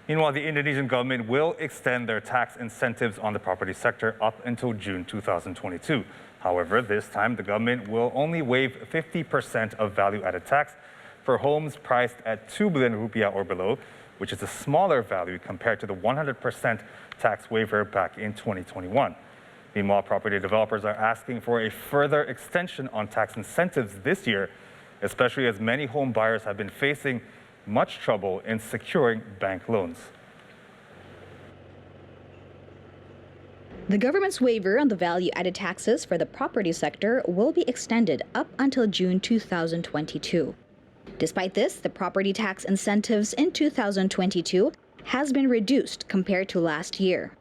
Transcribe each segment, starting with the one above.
Meanwhile, the Indonesian government will extend their tax incentives on the property sector up until June 2022. However, this time the government will only waive 50% of value-added tax for homes priced at 2 billion rupiah or below, which is a smaller value compared to the 100% tax waiver back in 2021. Meanwhile, property developers are asking for a further extension on tax incentives this year, especially as many home buyers have been facing much trouble in securing bank loans. The government's waiver on the value-added taxes for the property sector will be extended up until June 2022. Despite this, the property tax incentives in 2022 has been reduced compared to last year.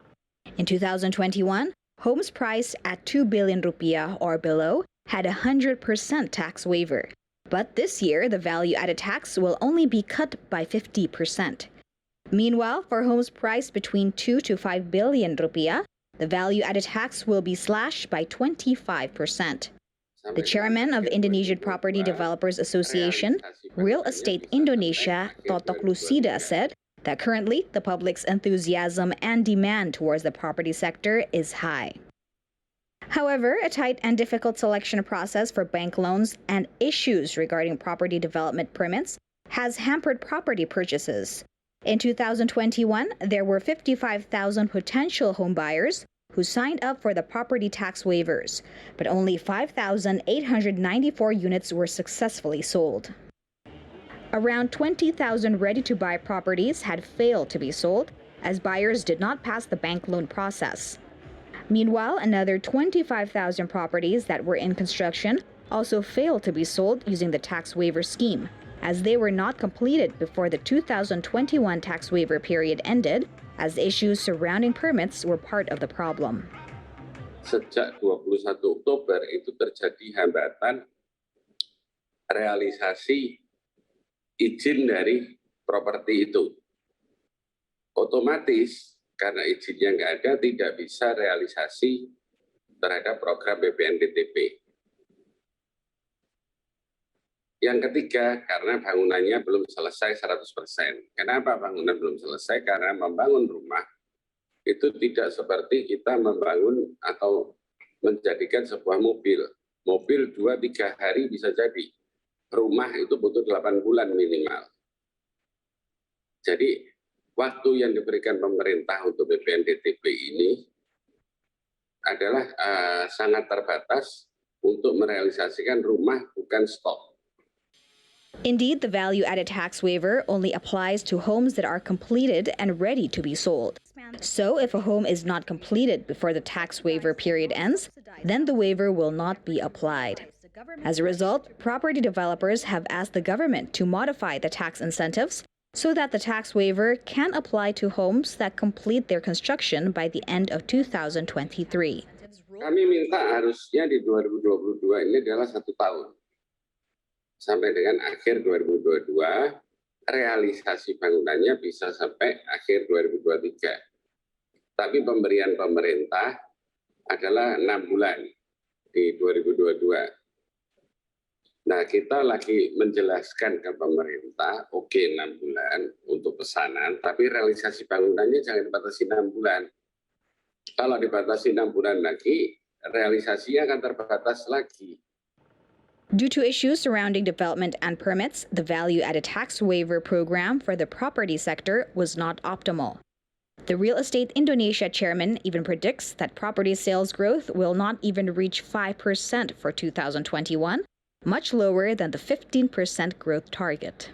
In 2021, homes priced at 2 billion rupiah or below had a 100% tax waiver. But this year, the value-added tax will only be cut by 50%. Meanwhile, for homes priced between 2 to 5 billion rupiah, the value-added tax will be slashed by 25%. The chairman of Indonesian Property Developers Association, Real Estate Indonesia, Totok Lucida, said that currently the public's enthusiasm and demand towards the property sector is high. However, a tight and difficult selection process for bank loans and issues regarding property development permits has hampered property purchases. In 2021, there were 55,000 potential home buyers who signed up for the property tax waivers, but only 5,894 units were successfully sold. Around 20,000 ready-to-buy properties had failed to be sold as buyers did not pass the bank loan process. Meanwhile, another 25,000 properties that were in construction also failed to be sold using the tax waiver scheme, as they were not completed before the 2021 tax waiver period ended, as issues surrounding permits were part of the problem. Sejak 21 Oktober itu terjadi hambatan realisasi izin dari properti itu. Otomatis karena izinnya nggak ada, tidak bisa realisasi terhadap program BPNDTP. Yang ketiga, karena bangunannya belum selesai 100%. Kenapa bangunan belum selesai? Karena membangun rumah itu tidak seperti kita membangun atau menjadikan sebuah mobil. Mobil 2-3 hari bisa jadi. Rumah itu butuh 8 bulan minimal. Jadi, waktu yang diberikan pemerintah untuk BPNDTP ini adalah sangat terbatas untuk merealisasikan rumah, bukan stok. Indeed, the value-added tax waiver only applies to homes that are completed and ready to be sold. So if a home is not completed before the tax waiver period ends, then the waiver will not be applied. As a result, property developers have asked the government to modify the tax incentives so that the tax waiver can apply to homes that complete their construction by the end of 2023. Kami minta harusnya di 2022 ini adalah 1 tahun. Sampai dengan akhir 2022, realisasi bangunannya bisa sampai akhir 2023. Tapi pemberian pemerintah adalah 6 bulan di 2022. Nah, kita lagi menjelaskan ke pemerintah, oke 6 bulan untuk pesanan, tapi realisasi bangunannya jangan dibatasi 6 bulan. Kalau dibatasi 6 bulan lagi, realisasinya akan terbatas lagi. Due to issues surrounding development and permits, the value-added tax waiver program for the property sector was not optimal. The Real Estate Indonesia chairman even predicts that property sales growth will not even reach 5% for 2021, much lower than the 15% growth target.